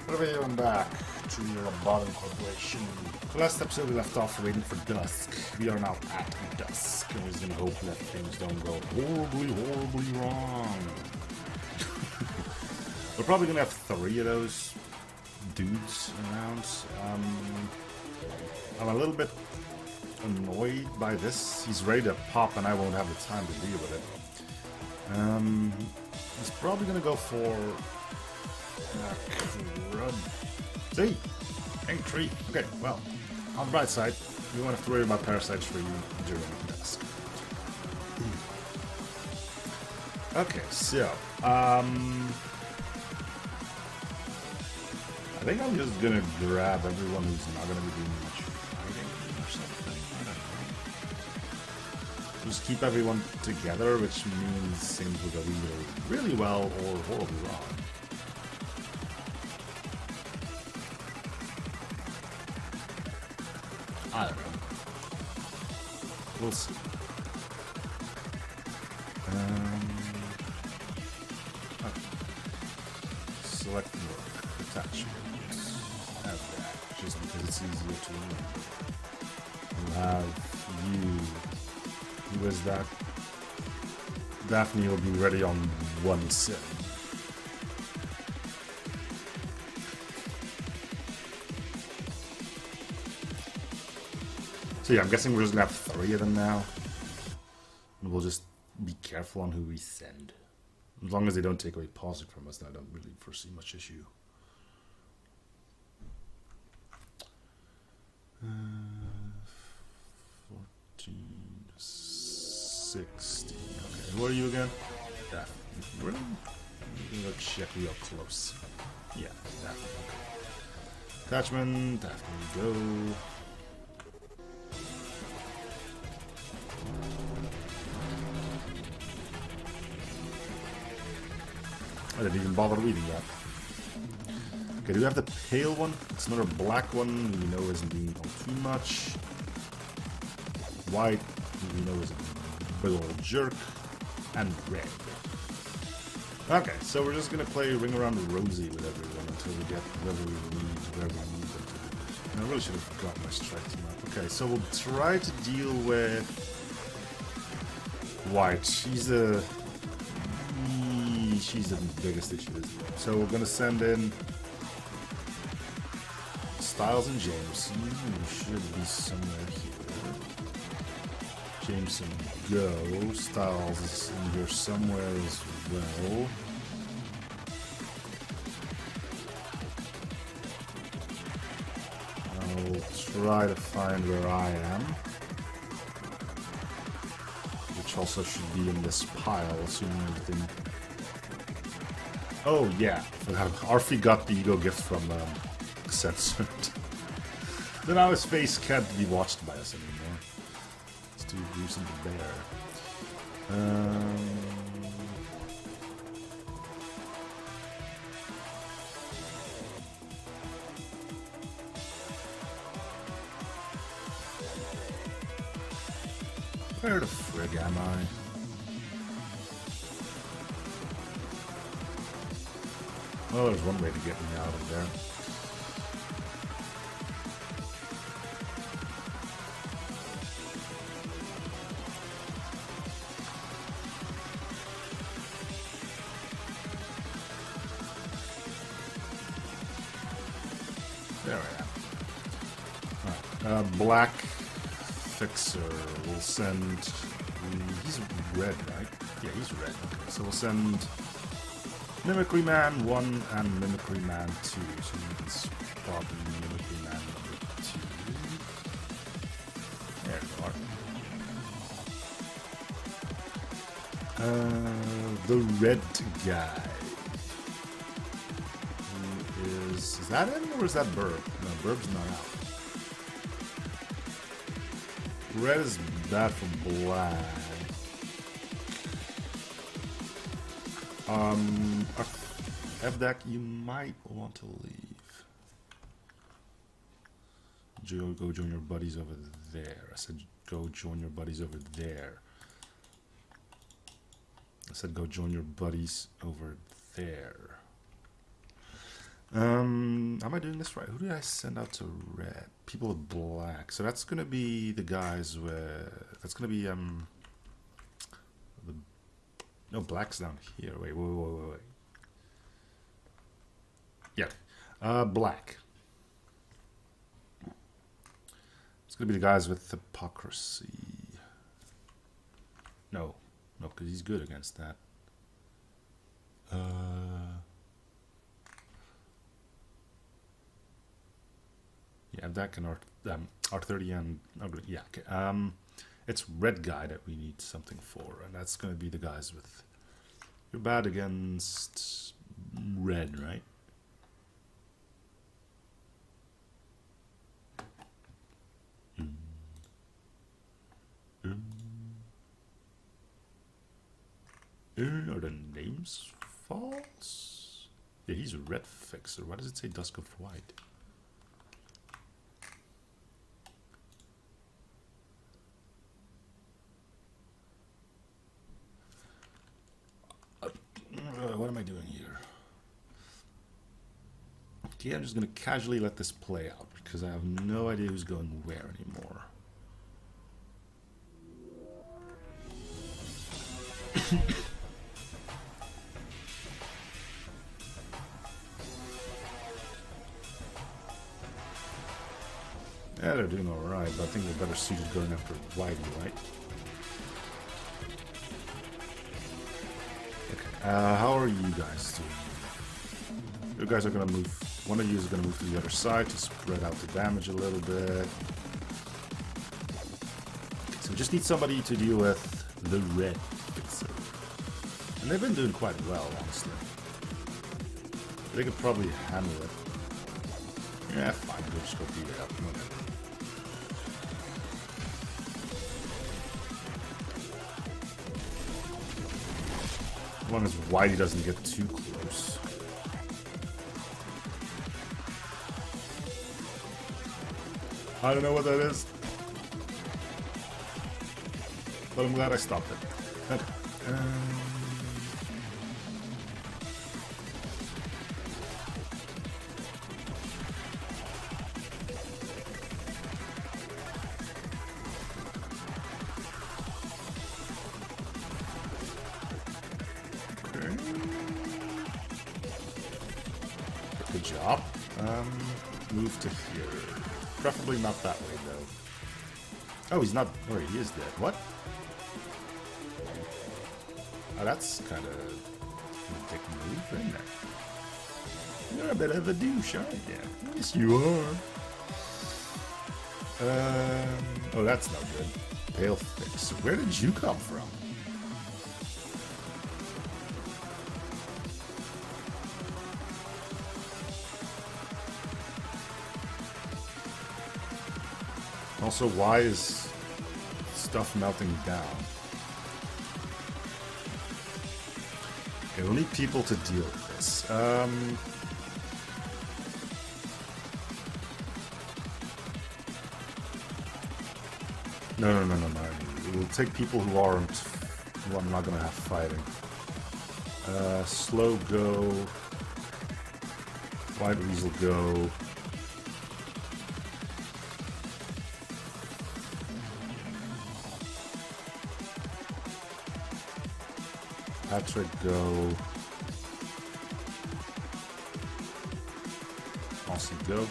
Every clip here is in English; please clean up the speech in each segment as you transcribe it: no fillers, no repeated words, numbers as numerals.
Everyone back to your Lobotomy Corporation. Last episode we left off waiting for dusk. We are now at dusk, and we're just gonna hope that things don't go horribly wrong. We're probably gonna have 3 of those dudes around. I'm a little bit annoyed by this. He's ready to pop, and I won't have the time to deal with it. He's probably gonna go for crud. See? Ink tree. Okay, well, on the bright side, we won't have to worry about parasites for you during dusk. Okay, so, I think I'm just gonna grab everyone who's not gonna be doing much fighting or something. I don't know. Just keep everyone together, which means things will go either really well or horribly wrong. I don't know. We'll see. Okay. Select work. Attachments. Have that, just because it's easier to remember. We'll have you. Who is that? Daphne will be ready on 1/7. So yeah, I'm guessing we're just gonna have 3 of them now. And we'll just be careful on who we send. As long as they don't take away positive from us, then I don't really foresee much issue. 14, 60. Okay, who are you again? Daphne. Really? I'm gonna check real close. Yeah, Daphne. Okay. Attachment, Daphne, go. I didn't even bother reading that. Okay, do we have the pale one? It's another black one we know isn't being too much. White we know is a big old jerk. And red. Okay, so we're just gonna play Ring Around Rosie with everyone until we get whatever we need, wherever we need them to be. And I really should have got my strike team up. Okay, so we'll try to deal with White. She's the biggest issue. So we're gonna send in Styles and James. You should be somewhere here. Jameson, go. Styles is in here somewhere as well. I'll try to find where I am. Which also should be in this pile, assuming everything. Oh yeah, Arfie got the ego gift from Censored. So now his face can't be watched by us anymore. It's too gruesome to bear. Where the frig am I? Oh, there's one way to get me out of there. There I am. Alright, Black Fixer will send. He's red, right? Yeah, he's red. Okay, so we'll send Mimicry Man 1 and Mimicry Man 2. So you can spot Mimicry Man number 2. There you are. The red guy. Who is that him or is that Burb? No, Burb's not out. Red is bad for black. FDAC, you might want to leave. Go join your buddies over there. I said go join your buddies over there. I said go join your buddies over there. Am I doing this right? Who did I send out to red? People with black. So that's gonna be the guys with. That's gonna be the. No, black's down here. Wait. Yeah, black. It's gonna be the guys with hypocrisy. No, because he's good against that. Yeah, that can R30 and yeah. Okay. It's red guy that we need something for, and that's gonna be the guys with. You're bad against red, right? Are the names false? Yeah, he's a red fixer. Why does it say Dusk of White? What am I doing here? Okay, I'm just going to casually let this play out because I have no idea who's going where anymore. Yeah, they're doing alright, but I think they're better suited going after Whitey, right? Okay, how are you guys doing? You guys are gonna move, one of you is gonna move to the other side to spread out the damage a little bit. So we just need somebody to deal with the red fixer. And they've been doing quite well, honestly. They could probably handle it. Yeah, fine, we'll just go beat it up. Whatever. As long as Whitey doesn't get too close. I don't know what that is. But I'm glad I stopped it. Okay. Good job. Move to here. Preferably not that way, though. Oh, he's not... Or he is dead. What? Oh, that's kind of a big move, isn't it? You're a bit of a douche, aren't you? Yes, you are. Oh, that's not good. Pale fix. Where did you come from? Also, why is stuff melting down? Okay, we'll need people to deal with this. No. We'll take people who aren't, who I'm not gonna have fighting. Slow go. White Weasel go. Patrick go. Austin go.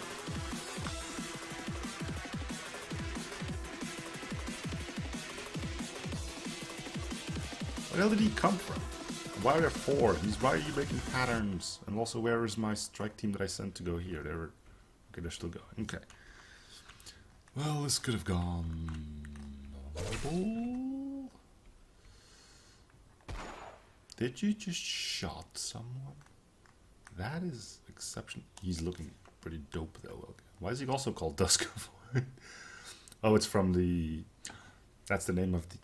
Where the hell did he come from? Why are there four? Why are you making patterns? And also, where is my strike team that I sent to go here? They were... Okay, they're still going. Okay. Well, this could have gone... horrible. Did you just shot someone? That is exceptional. He's looking pretty dope though. Okay. Why is he also called Dusk of White? Oh, it's from the... That's the name of the...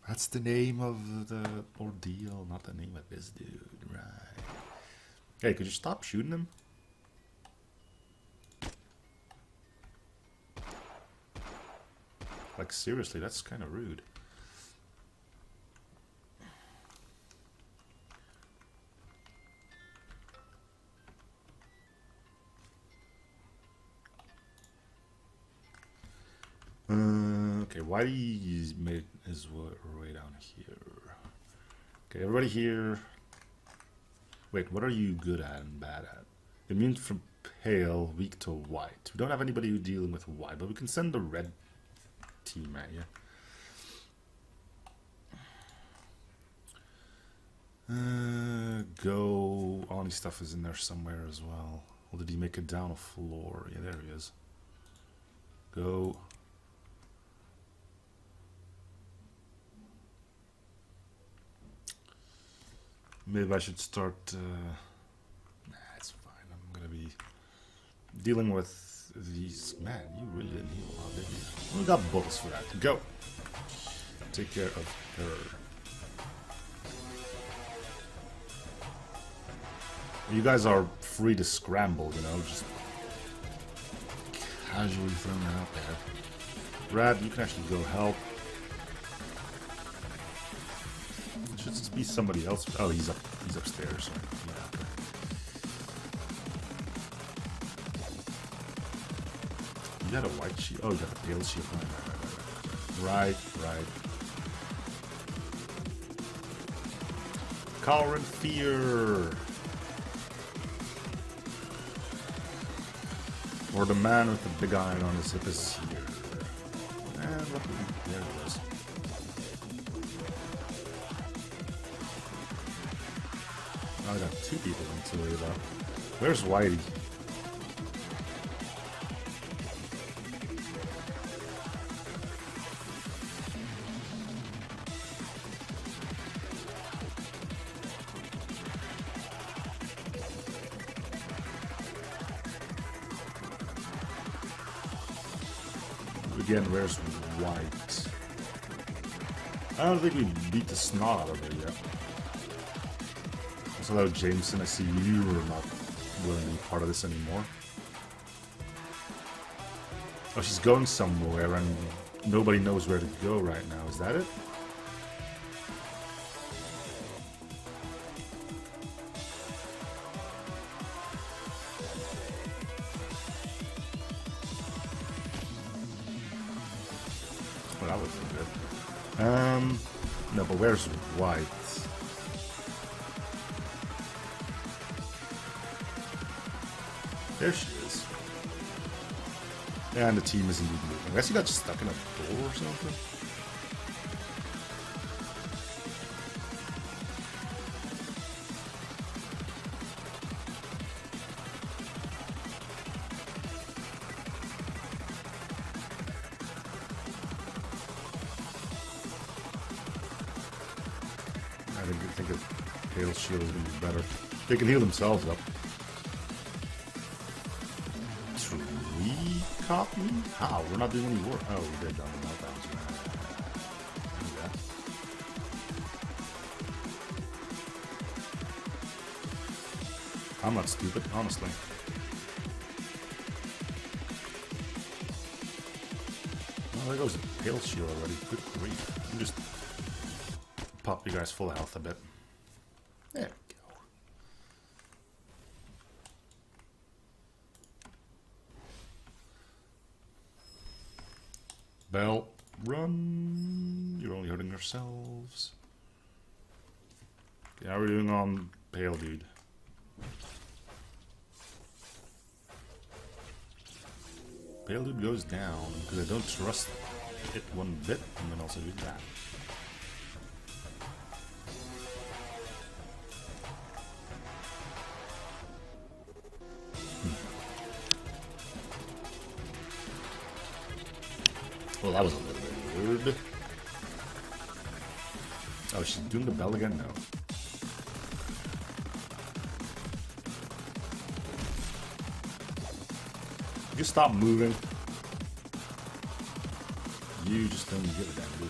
That's the name of the ordeal, not the name of this dude, right? Hey, could you stop shooting him? Like, seriously, that's kind of rude. Whitey made his way down here. Okay, everybody here. Wait, what are you good at and bad at? Immune from pale, weak to white. We don't have anybody who's dealing with white, but we can send the red team at you. Go. All his stuff is in there somewhere as well. Or did he make it down a floor? Yeah, there he is. Go. Maybe I should start. Nah, it's fine. I'm gonna be dealing with these. Man, you really didn't heal a lot, did you? We got bullets for that. Go. Take care of her. You guys are free to scramble, you know, just casually throwing it out there. Rad, you can actually go help. It should just be somebody else. Oh, he's upstairs. Yeah. You got a white shield. Oh, you got the pale shield. Right. Color and fear. Or the man with the big iron on his hip is here. And there it is. Now I got two people to worry about. Where's Whitey? Again, where's White? I don't think we beat the snot out of her yet. So hello, Jameson, I see you are not willing to be part of this anymore. Oh, she's going somewhere and nobody knows where to go right now. Is that it? Well, that wasn't good. No, but where's White? There she is. And the team is indeed moving. I guess he got stuck in a door or something. I think a pale shield is going to be better. They can heal themselves up. Tree copy? How? We're not doing any work. Oh, we did on the meltdowns. Yeah. I'm not stupid, honestly. Oh, there goes a pale shield already. Good grief. I'm just pop you guys full health a bit. There we go. Bell, run. You're only hurting yourselves. Okay, how are we doing on Pale Dude? Pale Dude goes down because I don't trust it one bit. I'm gonna also do that. Well, that was a little bit weird. Oh, she's doing the bell again? No. You stop moving. You just don't give a damn, do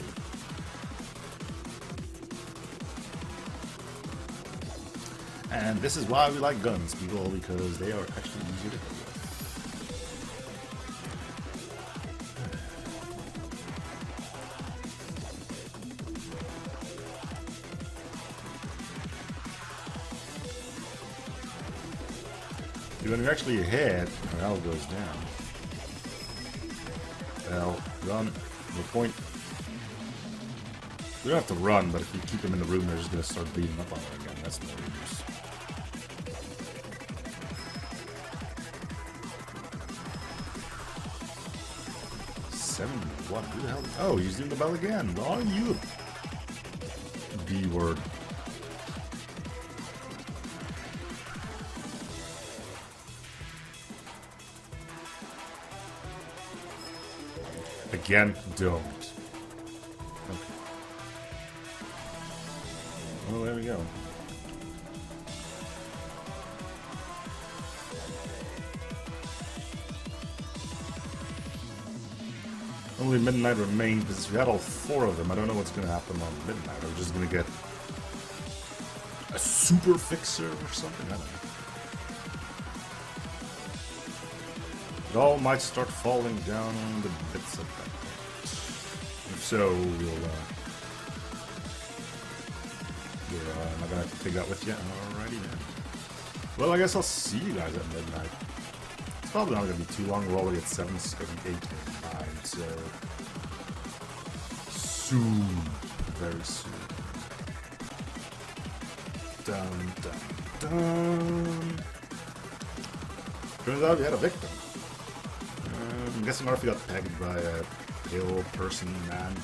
you? And this is why we like guns, people, because they are actually easier to hit. When you're actually ahead, our health goes down. Well, run. No point. We don't have to run, but if we keep them in the room, they're just gonna start beating up on her again. That's no use. What? Who the hell? Oh, he's doing the bell again. Oh, you B word. Again, don't. Okay. Well, there we go. Only midnight remains because we had all 4 of them. I don't know what's going to happen on midnight. Are we just going to get a super fixer or something? I don't know. It all might start falling down the bits of that point. If so, we're not going to have to take that with you. Alrighty then. Well, I guess I'll see you guys at midnight. It's probably not going to be too long. We're already at 7, 8, 9, so soon, very soon. Dun, dun, dun. Turns out we had a victim. I'm guessing Arthur got pegged by a pale person man.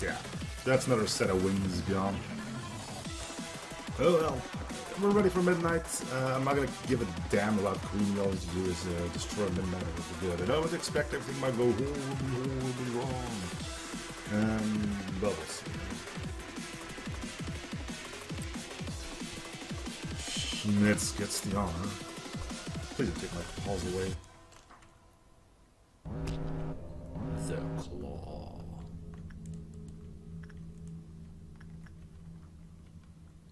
Yeah, that's another set of wings gone. Oh well. We're ready for midnight. I'm not gonna give a damn about Queen. All to do is destroy midnight and it'll be good. I always expect everything might go horribly wrong. But we'll see. Schmitz gets the honor. Please don't take my balls away. The claw.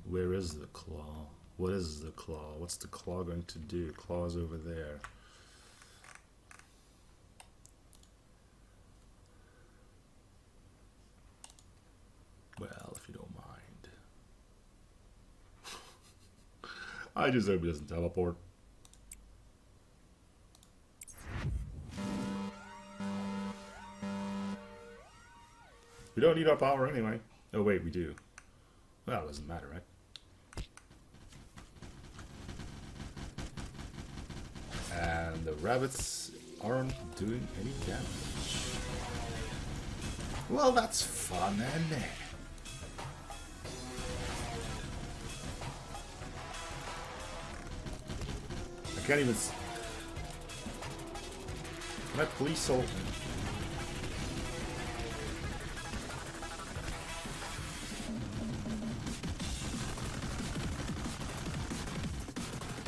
Where is the claw? What is the claw? What's the claw going to do? Claw's over there. Well, if you don't mind. I just hope he doesn't teleport. We don't need our power anyway. Oh wait, we do. Well, it doesn't matter, right? And the rabbits aren't doing any damage. Well, that's fun, isn't it? I can't even... Can I please ult?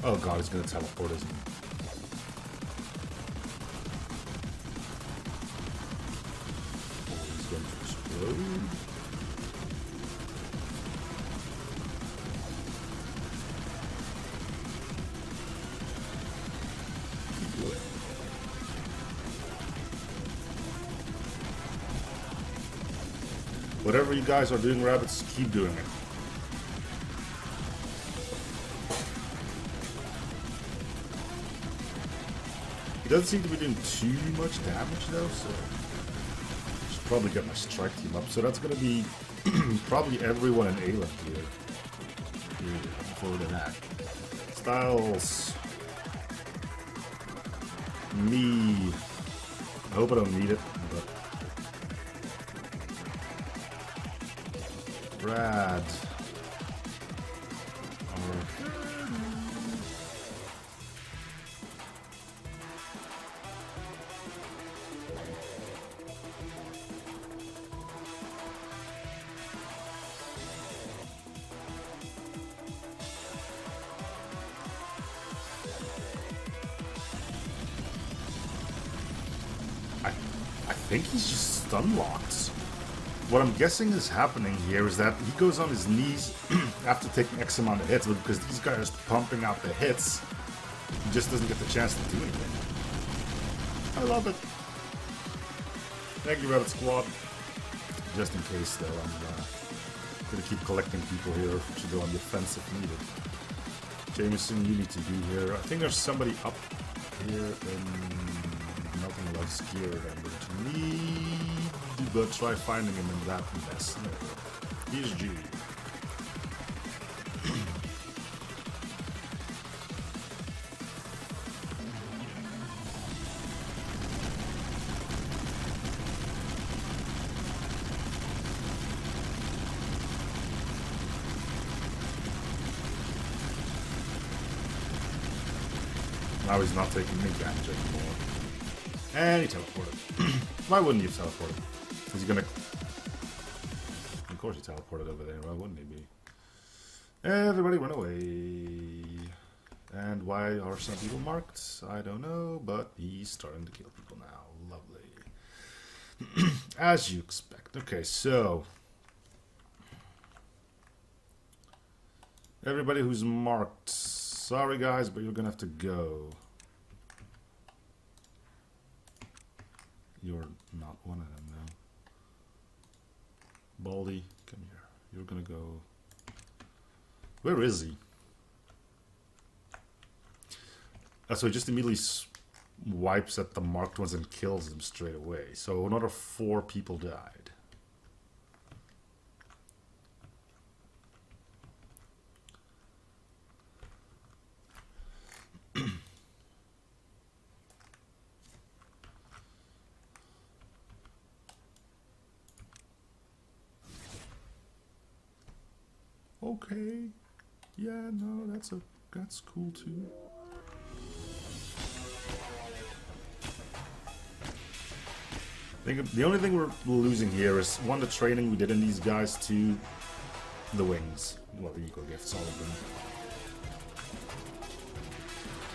Oh god, he's gonna teleport, isn't he? Oh, he's going to explode. Keep doing it. Whatever you guys are doing, rabbits, keep doing it. Doesn't seem to be doing too much damage though, so I should probably get my strike team up. So that's gonna be probably everyone in Ayla here. Looking forward to that. Styles. Me. I hope I don't need it, but Brad. I think he's just stun locked. What I'm guessing is happening here is that he goes on his knees after taking X amount of hits, but because these guys are pumping out the hits, he just doesn't get the chance to do anything. I love it. Thank you, Rabbit Squad. Just in case, though, I'm gonna keep collecting people here to go on the offense if needed. Jameson, you need to be here. I think there's somebody up here in melting less gear than I'm going to need, but try finding him in that mess. There we go. Here's G. Now he's not taking any damage anymore. And he teleported. Why wouldn't he have teleported? Is he gonna... Of course he teleported over there. Why wouldn't he be? Everybody run away. And why are some people marked? I don't know, but he's starting to kill people now. Lovely. As you expect. Okay, so... Everybody who's marked... Sorry guys, but you're gonna have to go. You're not one of them now. Baldy, come here. You're gonna go... Where is he? So he just immediately wipes at the marked ones and kills them straight away. So another 4 people died. Okay. Yeah, no, that's cool too. The only thing we're losing here is 1, the training we did in these guys, 2, the wings. Well, the eco gifts, all of them.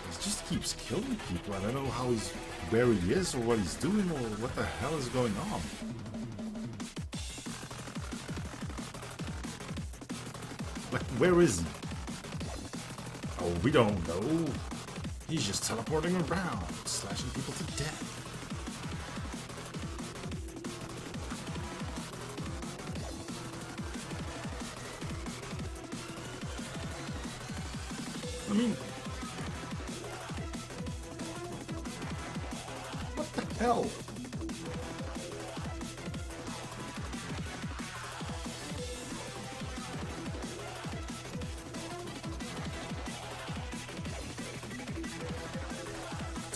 He just keeps killing people. I don't know where he is or what he's doing or what the hell is going on. Like, where is he? Oh, we don't know. He's just teleporting around, slashing people to death. I mean... What the hell?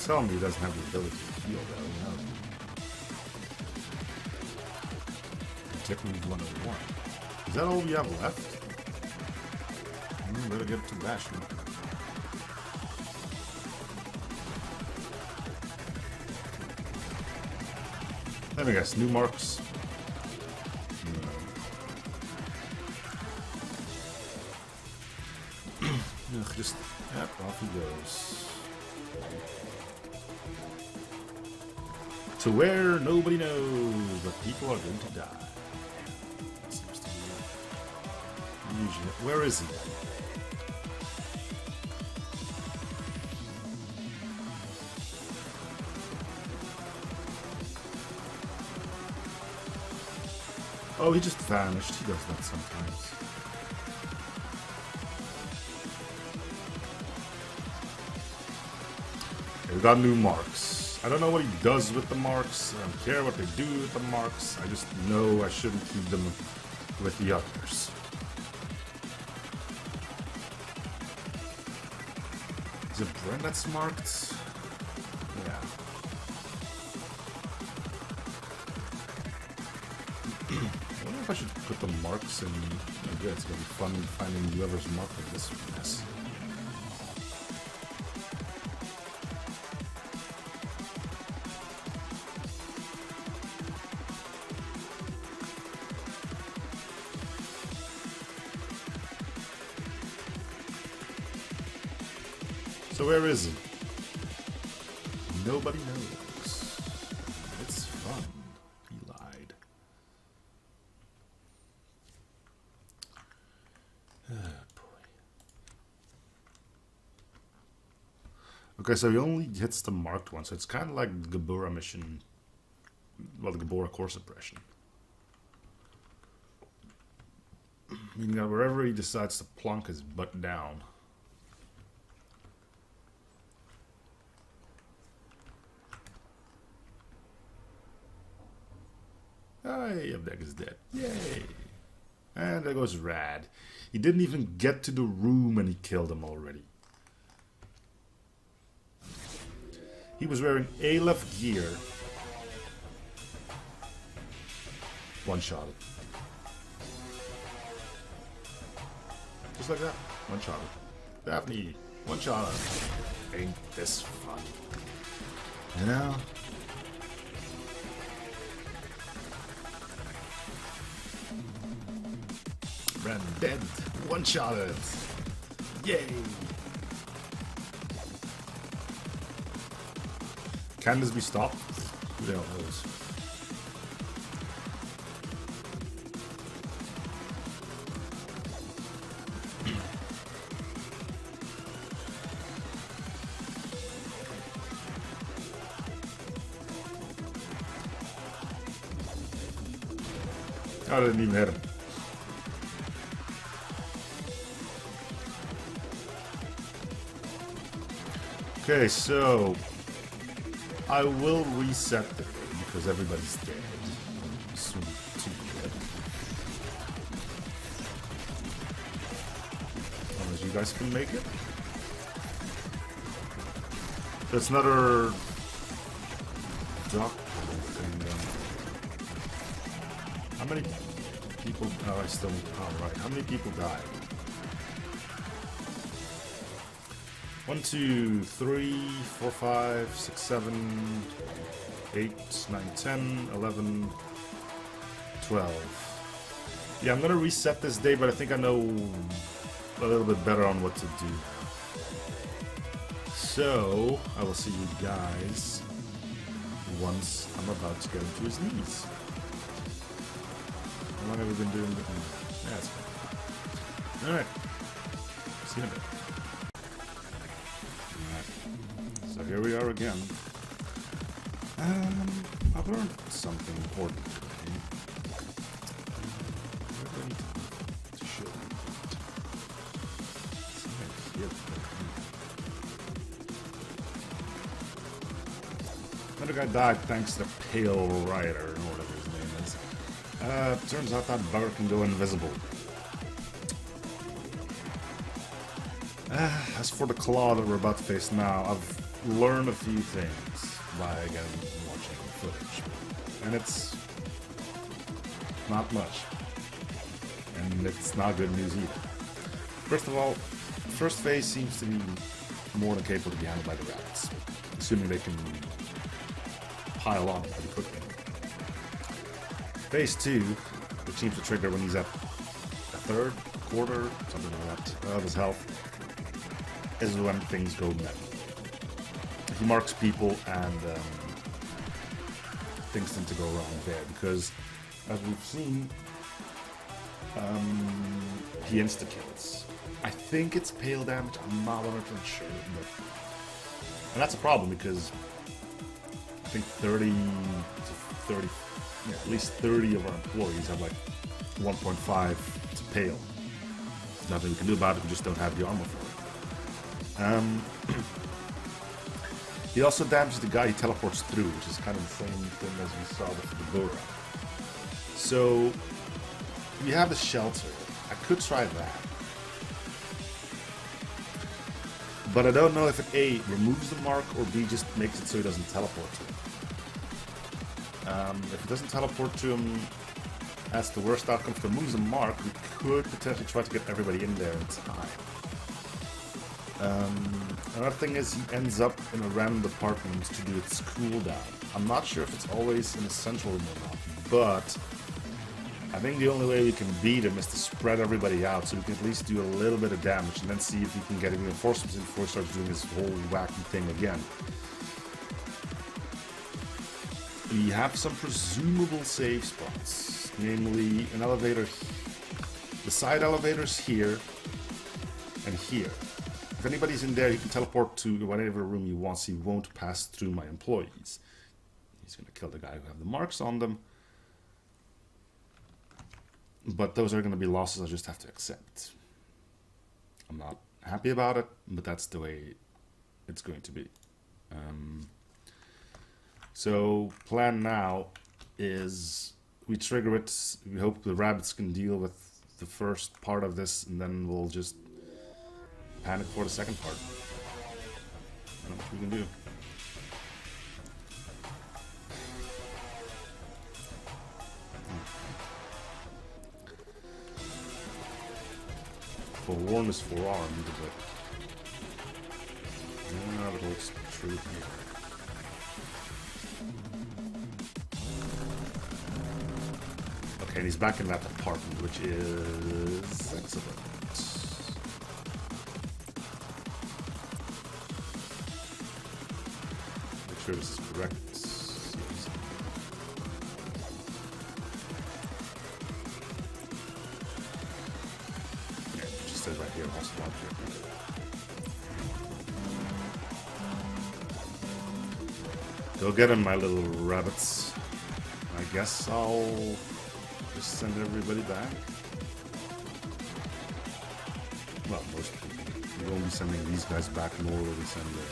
Tell me he doesn't have the ability to heal, though, you know. Technique 101. Is that all we have left? Better get to Bastion. Let me guess, new marks. No. Ugh, just, yep, off he goes. To where nobody knows, but people are going to die. That seems to be usually. Where is he? Oh, he just vanished. He does that sometimes. Okay, we got new marks. I don't know what he does with the marks. I don't care what they do with the marks. I just know I shouldn't keep them with the others. Is it Brent that's marked? Yeah. I wonder if I should put the marks in. Okay, it's gonna be fun finding whoever's marked in this mess. So where is he? Nobody knows. It's fun. He lied. Oh boy. Okay, so he only hits the marked one, so it's kind of like the Gabora mission. Well, the Gabora core suppression. Meaning that wherever he decides to plunk his butt down. Yay, Abdek is dead. Yay. And there goes Rad. He didn't even get to the room and he killed him already. He was wearing Aleph gear. One shot it. Just like that. One shot it. Daphne, one shot it. Ain't this fun? You know? Red dead. One shot it. Yay! Can this be stopped? Who the hell knows? I didn't even hit him. Okay, so I will reset the thing because everybody's dead. Soon to be dead. As long as you guys can make it. That's another dock thing. How many people? Oh, I still. Oh, right. How many people died? 1, 2, 3, 4, 5, 6, 7, 8, 9, 10, 11, 12. Yeah, I'm gonna reset this day, but I think I know a little bit better on what to do. So, I will see you guys once I'm about to get into his knees. How long have we been doing this? Yeah, that's fine. Alright. See you in a bit. So here we are again. I've learned something important today. Where do I need to show you? Another guy died thanks to Pale Rider, or whatever his name is. Turns out that bugger can go invisible. As for the claw that we're about to face now, I've learned a few things by, again, watching footage. And it's not much. And it's not good news either. First of all, first phase seems to be more than capable to be handled by the rabbits. Assuming they can pile on pretty quickly. Phase 2, which seems to trigger when he's at a third, quarter, something like that, of his health, is when things go mad. He marks people and things tend to go wrong there because, as we've seen, he insta-kills. I think it's pale damage, I'm not 100% sure, but... And that's a problem because I think 30 to 30, yeah, at least 30 of our employees have like 1.5 to pale. There's nothing we can do about it, we just don't have the armor for it. He also damages the guy he teleports through, which is kind of the same thing as we saw with the Bora. So, we have the shelter. I could try that. But I don't know if it A, removes the mark, or B, just makes it so he doesn't teleport to him. If it doesn't teleport to him, that's the worst outcome. If it removes the mark, we could potentially try to get everybody in there in time. Another thing is he ends up in a random department to do its cooldown. I'm not sure if it's always in the central room or not, but I think the only way we can beat him is to spread everybody out so we can at least do a little bit of damage and then see if we can get reinforcements before he starts doing his whole wacky thing again. We have some presumable save spots, namely an elevator, the side elevators here and here. If anybody's in there, he can teleport to whatever room he wants. He won't pass through my employees. He's going to kill the guy who have the marks on them. But those are going to be losses I just have to accept. I'm not happy about it, but that's the way it's going to be. So, plan now is we trigger it. We hope the rabbits can deal with the first part of this, and then we'll just panic for the second part. Not much we can do. Forewarn is forearmed, but but it looks true here. Okay, and he's back in that apartment, which is excellent. Make sure this is correct. Yeah, it just says right here, hostile object. Go get him, my little rabbits. I guess I'll just send everybody back. Well, most people. We won't be sending these guys back, nor will we send them back.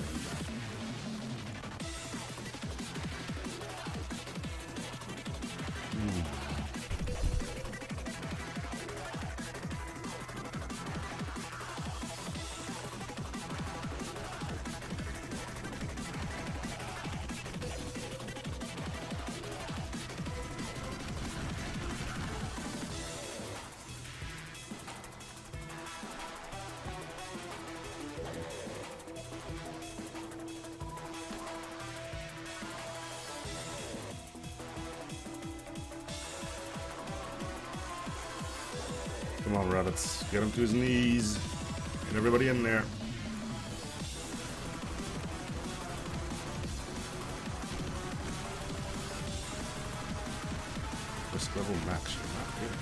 Come on, rabbits. Get him to his knees. Get everybody in there. First level max. Not good.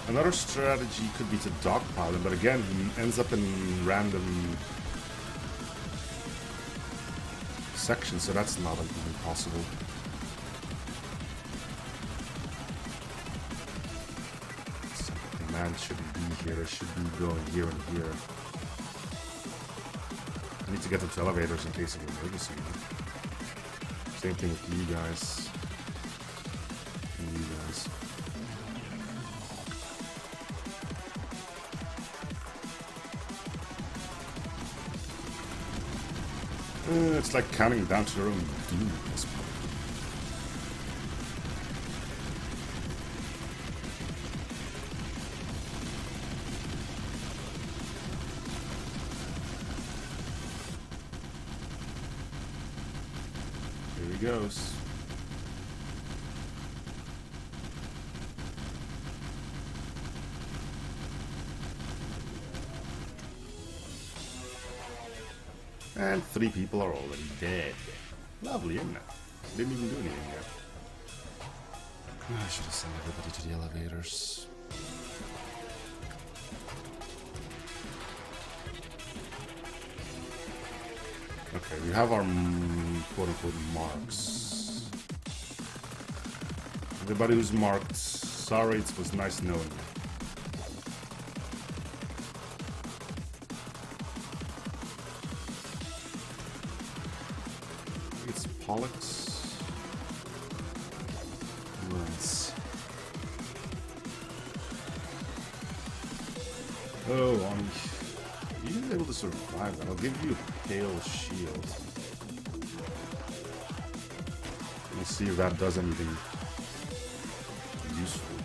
Another strategy could be to dogpile him, but again, he ends up in random sections, so that's not even possible. Man shouldn't be here. It should be going here and here. I need to get them to elevators in case of emergency. Same thing with you guys. And you guys. It's like counting down to their own doom at this point. Goes. And 3 people are already dead. Lovely, isn't it? Didn't even do anything yet. I should have sent everybody to the elevators. Okay, we have our quote-unquote marks. Everybody who's marked, sorry, it was nice knowing you. It's Pollux. Nice. Oh, you're able to survive that. I'll give you a pale shield. Let's see if that does anything useful.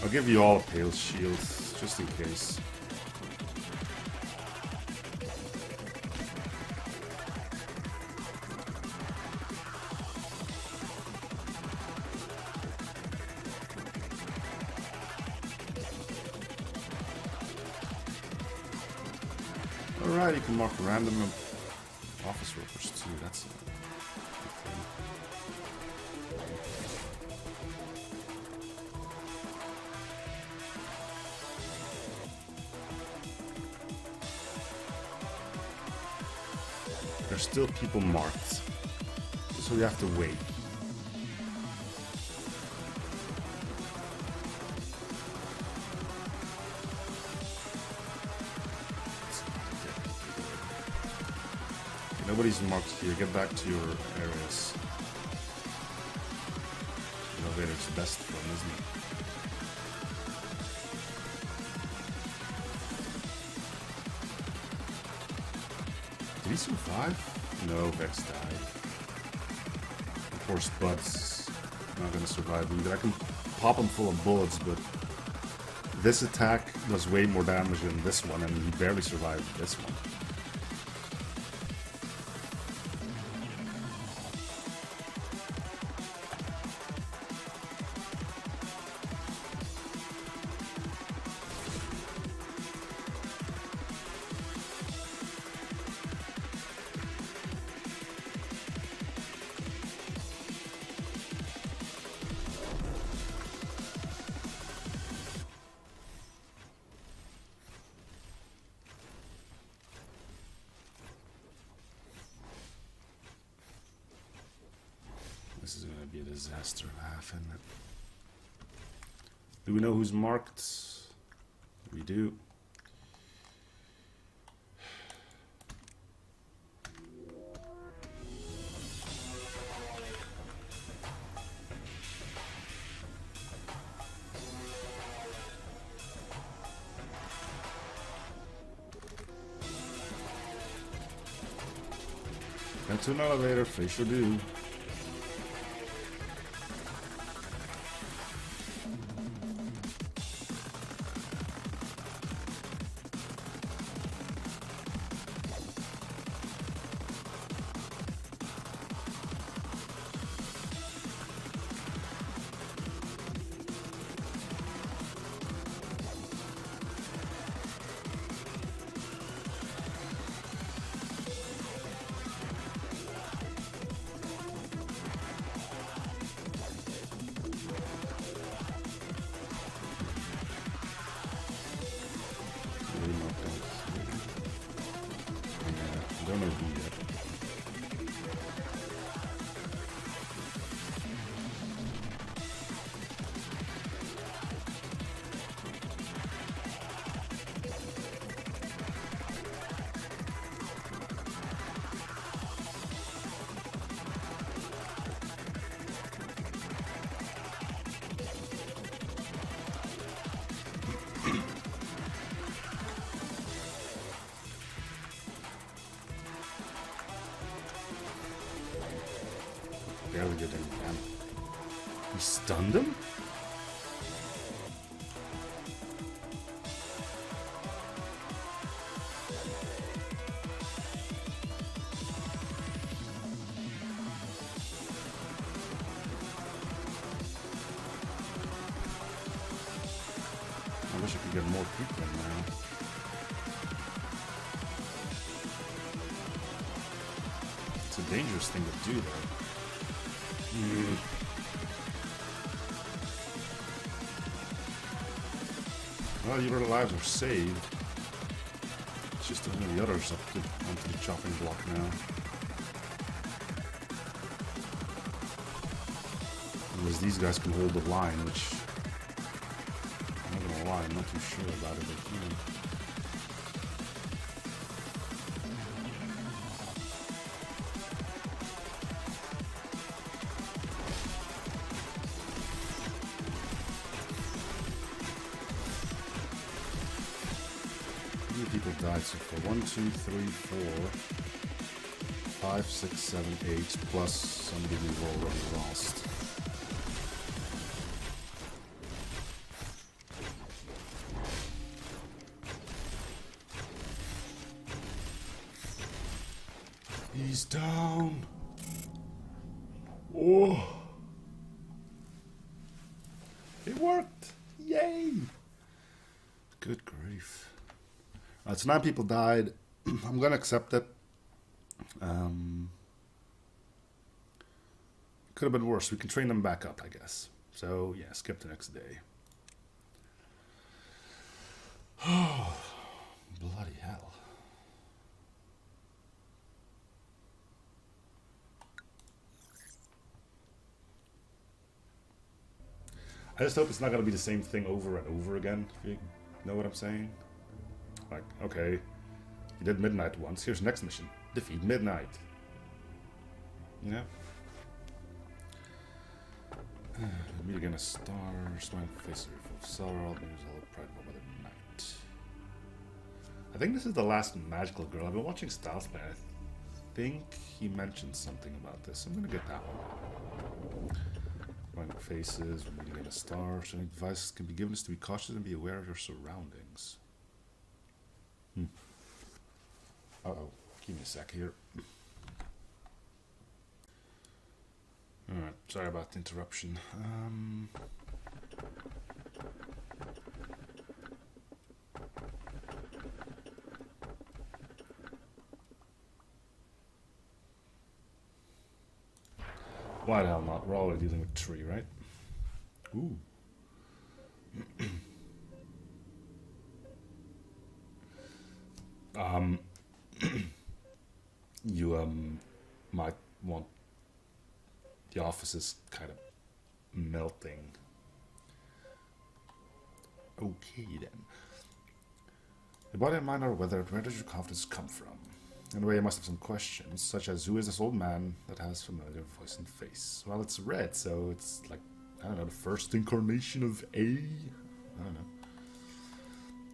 I'll give you all a pale shield, just in case. Alright, you can mark random office workers too, that's a good thing. There's still people marked, so we have to wait. Nobody's marked here. Get back to your areas. The elevator's best friend, isn't it? Did he survive? No, Vex died. Of course, Bud's not gonna survive either. I can pop him full of bullets, but this attack does way more damage than this one, and he barely survived this one. This is going to be a disaster laugh, isn't it? Do we know who's marked? We do. Into an elevator, face your do. Don't know who yet. Barely did any damage. He stunned him? I wish I could get more people in now. It's a dangerous thing to do, though. Well, your lives are saved. It's just only the others up onto the chopping block now. Unless these guys can hold the line, which I'm not gonna lie, I'm not too sure about it. But, you know. People died so far. 1, 2, 3, 4, 5, 6, 7, 8, plus somebody we've already lost. He's down. Oh, it worked! Yay! Good grief. So 9 people died. I'm gonna accept it. Could have been worse. We can train them back up, I guess. So yeah, skip the next day. Oh, bloody hell. I just hope it's not gonna be the same thing over and over again, if you know what I'm saying. Like, okay, you did midnight once, here's next mission. Defeat Midnight. You know? Meet again a star, smiling face full of sorrow, all the news all pride by the night. I think this is the last magical girl. I've been watching Styles play. I think he mentioned something about this. I'm gonna get that one. Smiling faces, we're meeting again a star, showing advice can be given us to be cautious and be aware of your surroundings. Uh-oh. Give me a sec here. Alright, sorry about the interruption. Why the hell not? We're already dealing with tree, right? Ooh. You might want the office is kind of melting. Okay then. Your body and mind are weathered. Where does your confidence come from? In a way, you must have some questions, such as who is this old man that has familiar voice and face? Well, it's red, so it's like, I don't know, the first incarnation of A? I don't know.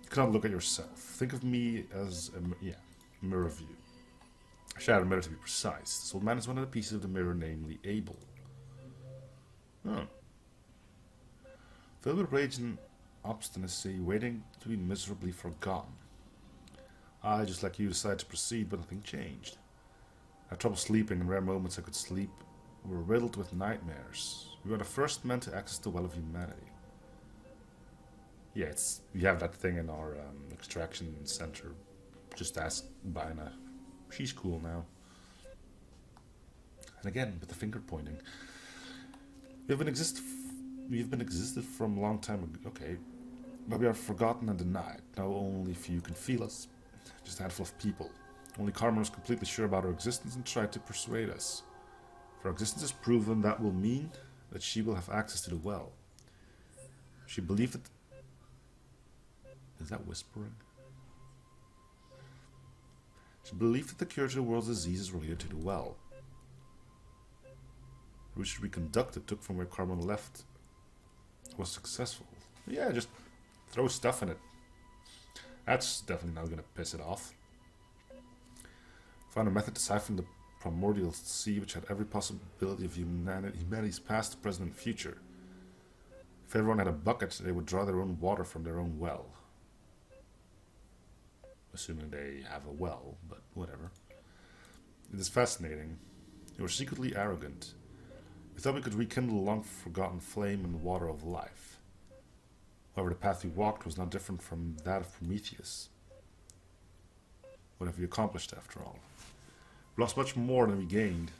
You cannot look at yourself. Think of me as a mirror view. A shadow mirror to be precise. This old man is one of the pieces of the mirror, namely Abel. Oh. Filled with rage and obstinacy, waiting to be miserably forgotten. I, just like you, decided to proceed, but nothing changed. I had trouble sleeping, and rare moments I could sleep were riddled with nightmares. We were the first men to access the well of humanity. Yeah, we have that thing in our extraction center. Just ask Bina. She's cool now. And again, with the finger pointing. We have been existed from a long time ago. Okay. But we are forgotten and denied. Now only few can feel us. Just a handful of people. Only Carmen was completely sure about our existence and tried to persuade us. If our existence is proven, that will mean that she will have access to the well. She believed that... Is that whispering? She believed that the cure to the world's disease is related to the well. Which we conducted took from where Carmen left was successful. Yeah, just throw stuff in it. That's definitely not going to piss it off. Found a method to siphon the primordial sea, which had every possibility of humanity's past, present, and future. If everyone had a bucket, they would draw their own water from their own well. Assuming they have a well, but whatever. It is fascinating. You were secretly arrogant. We thought we could rekindle the long-forgotten flame in the water of life. However, the path we walked was not different from that of Prometheus. What have we accomplished, after all? We lost much more than we gained.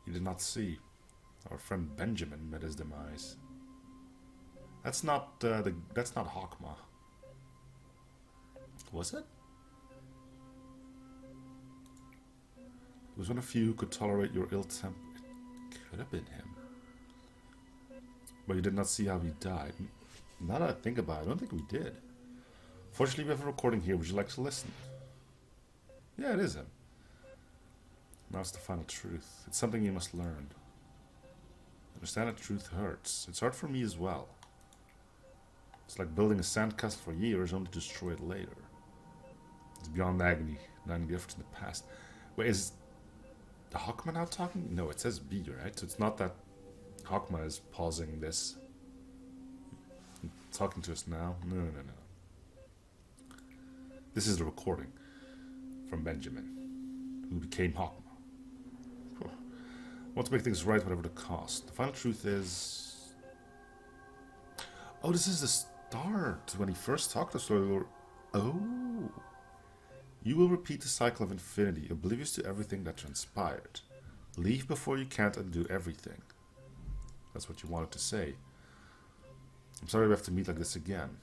You did not see. Our friend Benjamin met his demise. That's not that's not Hawkma. Was it? It was one of you who could tolerate your ill temper. It could have been him. But you did not see how he died. Now that I think about it, I don't think we did. Fortunately, we have a recording here. Would you like to listen? Yeah, it is him. Now it's the final truth. It's something you must learn. Understand that truth hurts. It's hard for me as well. It's like building a sandcastle for years only to destroy it later. It's beyond agony, denying the efforts in the past. Wait, is the Hawkman now talking? No, it says B, right? So it's not that Hawkman is pausing this. Talking to us now? No. This is the recording from Benjamin, who became Hawkman. Want to make things right, whatever the cost. The final truth is... Oh, this is the start, when he first talked to us. Oh! You will repeat the cycle of infinity, oblivious to everything that transpired. Leave before you can't undo everything. That's what you wanted to say. I'm sorry we have to meet like this again.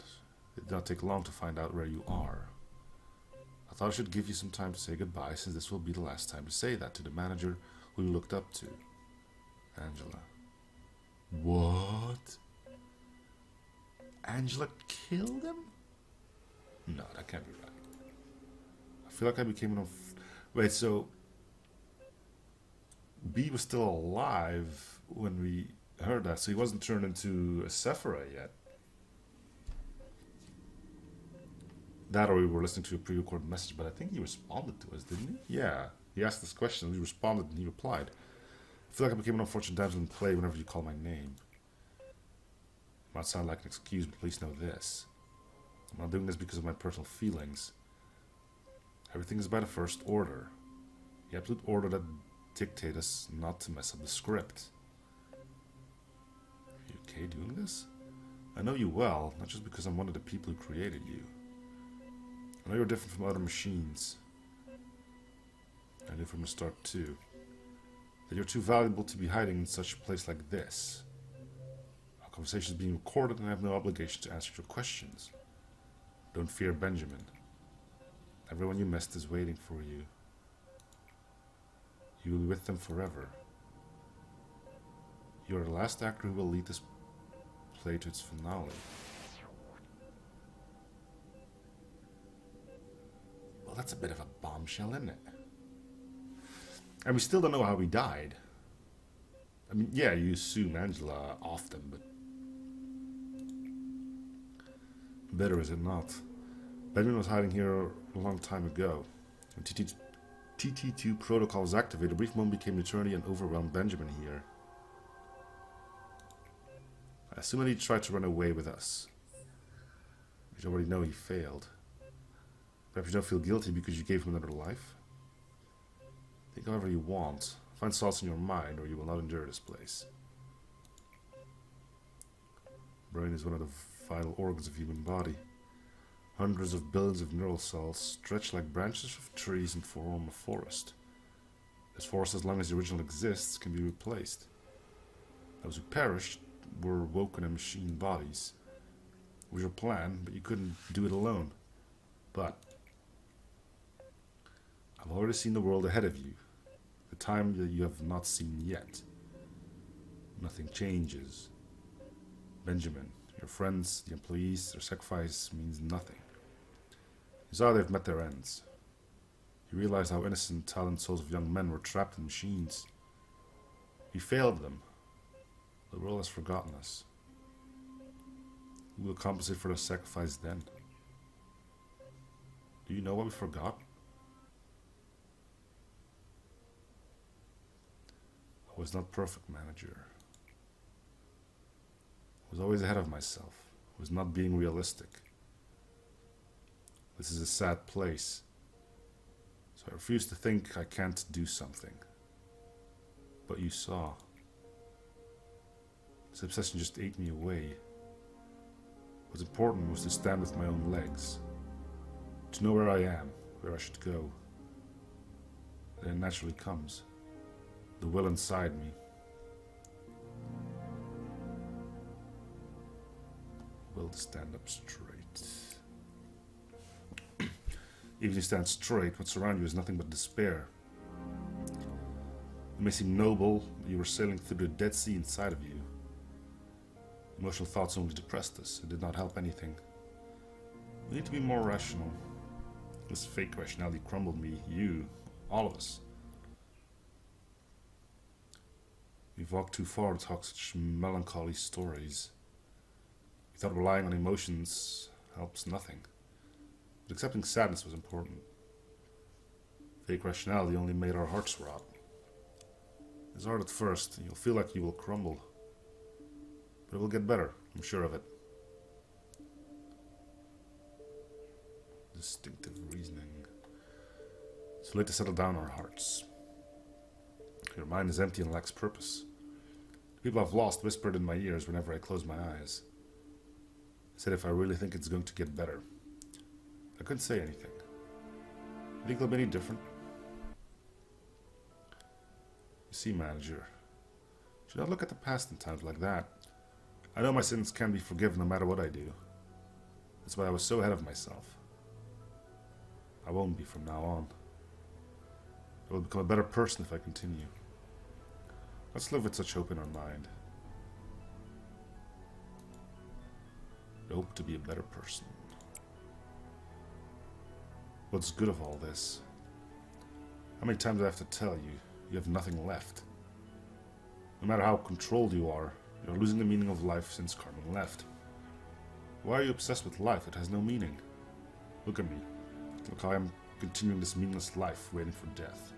It did not take long to find out where you are. I thought I should give you some time to say goodbye, since this will be the last time to say that to the manager who you looked up to. Angela. What? Angela killed him? No, that can't be right. I feel like I became Wait, so B was still alive when we heard that, so he wasn't turned into a Sephira yet. That or we were listening to a pre-recorded message, but I think he responded to us, didn't he? Yeah, he asked this question, we responded, and he replied. I feel like I became an unfortunate damsel in play whenever you call my name. It might sound like an excuse, but please know this. I'm not doing this because of my personal feelings. Everything is by the first order. The absolute order that dictates us not to mess up the script. Are you okay doing this? I know you well, not just because I'm one of the people who created you. I know you're different from other machines. I knew from the start too, that you're too valuable to be hiding in such a place like this. Our conversation is being recorded and I have no obligation to answer your questions. Don't fear Benjamin. Everyone you missed is waiting for you. You will be with them forever. You are the last actor who will lead this play to its finale. Well, that's a bit of a bombshell, isn't it? And we still don't know how he died. I mean, yeah, you assume Angela often, but better is it not? Benjamin was hiding here a long time ago. When TT2 protocol was activated, a brief moment became eternity and overwhelmed Benjamin here. I assume that he tried to run away with us. You already know he failed. Perhaps you don't feel guilty because you gave him another life? Think however you want. Find solace in your mind or you will not endure this place. Brain is one of the vital organs of the human body. Hundreds of billions of neural cells stretch like branches of trees and form a forest. This forest, as long as the original exists, can be replaced. Those who perished were woken in machine bodies. It was your plan, but you couldn't do it alone. But I've already seen the world ahead of you. The time that you have not seen yet. Nothing changes. Benjamin, your friends, the employees, their sacrifice means nothing. You saw they've met their ends. You realized how innocent, talented souls of young men were trapped in machines. You failed them. The world has forgotten us. Who will compensate for their sacrifice then? Do you know what we forgot? I was not perfect, manager. I was always ahead of myself. I was not being realistic. This is a sad place. So I refuse to think I can't do something. But you saw. This obsession just ate me away. What's important was to stand with my own legs. To know where I am, where I should go. Then it naturally comes. The will inside me. Will to stand up straight. Even if you stand straight, what's around you is nothing but despair. It may seem noble, but you were sailing through the Dead Sea inside of you. Emotional thoughts only depressed us. It did not help anything. We need to be more rational. This fake rationality crumbled me, you, all of us. We've walked too far to talk such melancholy stories. We thought relying on emotions helps nothing. But accepting sadness was important. Fake rationality only made our hearts rot. It's hard at first, and you'll feel like you will crumble. But it will get better, I'm sure of it. Distinctive reasoning. It's late to settle down our hearts. Your mind is empty and lacks purpose. The people I've lost whispered in my ears whenever I close my eyes. They said if I really think it's going to get better. I couldn't say anything. You think they'll be any different? You see, manager, you should not look at the past in times like that. I know my sins can be forgiven no matter what I do. That's why I was so ahead of myself. I won't be from now on. I will become a better person if I continue. Let's live with such hope in our mind. I hope to be a better person. What's good of all this? How many times do I have to tell you? You have nothing left. No matter how controlled you are losing the meaning of life since Carmen left. Why are you obsessed with life? It has no meaning. Look at me. Look how I'm continuing this meaningless life, waiting for death.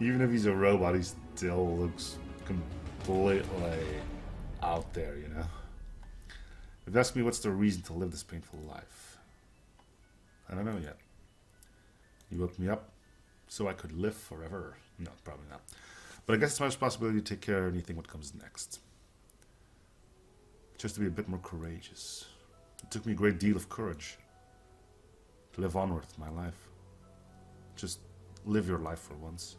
Even if he's a robot, he still looks completely out there, you know? If you ask me what's the reason to live this painful life, I don't know yet. You woke me up so I could live forever. No, probably not. But I guess it's my responsibility to take care of anything what comes next. Just to be a bit more courageous. It took me a great deal of courage to live on with my life. Just live your life for once.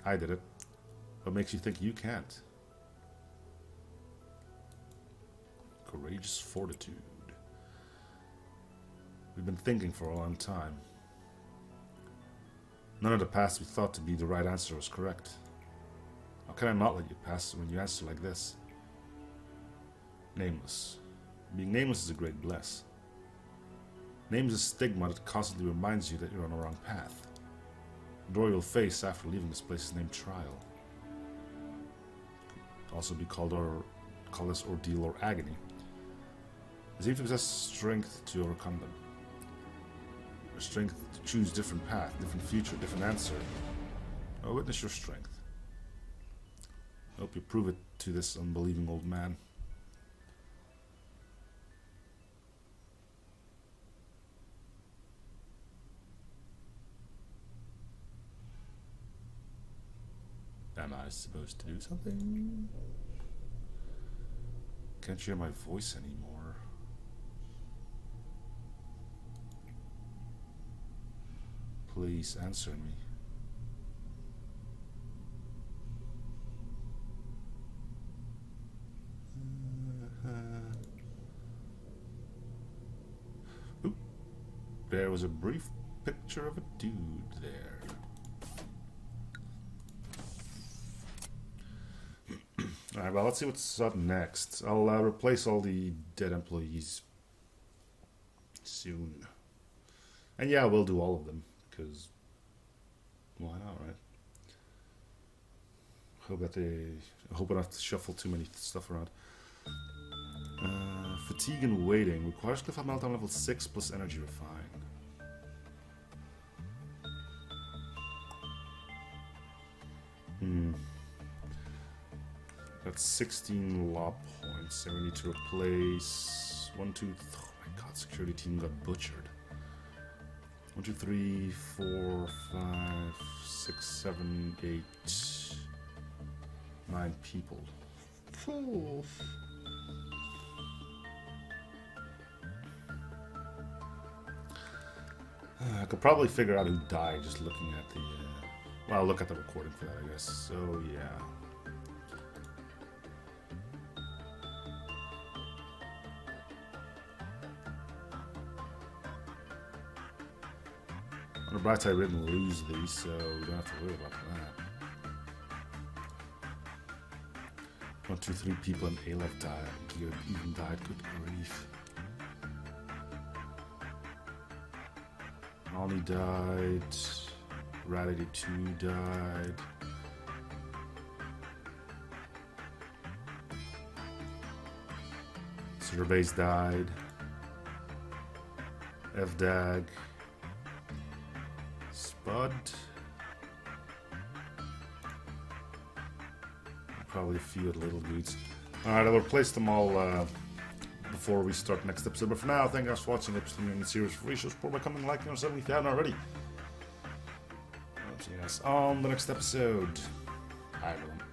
I did it. What makes you think you can't? Courageous fortitude. We've been thinking for a long time. None of the past we thought to be the right answer was correct. How can I not let you pass when you answer like this? Nameless. Being nameless is a great bless. Name is a stigma that constantly reminds you that you're on the wrong path. The door you'll face after leaving this place is named Trial. It could also be called this ordeal or agony. You seem to possess strength to overcome them. Your strength to choose different path, different future, different answer. I'll witness your strength. I hope you prove it to this unbelieving old man. Am I supposed to do something? Can't hear my voice anymore. Please answer me. Oop. There was a brief picture of a dude there. Alright, well, let's see what's up next. I'll replace all the dead employees soon. And yeah, we'll do all of them, because why not, right? I hope I don't have to shuffle too many stuff around. Fatigue and waiting. Requires cliff meltdown level 6 plus energy refine. That's 16 law points, and we need to replace 1, 2, oh my god, security team got butchered. 1, 2, 3, 4, 5, 6, 7, 8, 9 people. Ooh. I could probably figure out who died just looking at the, well, I'll look at the recording for that, I guess. So, yeah. On the bright side, we didn't lose these, so we don't have to worry about that. 1, 2, 3 people in Aleph died. You even died. Good grief. Ollie died. Rat82 died. Surveys died. FDAG. Spud. Probably a few little dudes. Alright, I'll replace them all before we start next episode. But for now, thank you guys for watching Ep63 in the series. For show support by coming, liking, or subbing if you haven't already. I'll see you guys on the next episode. Bye, everyone.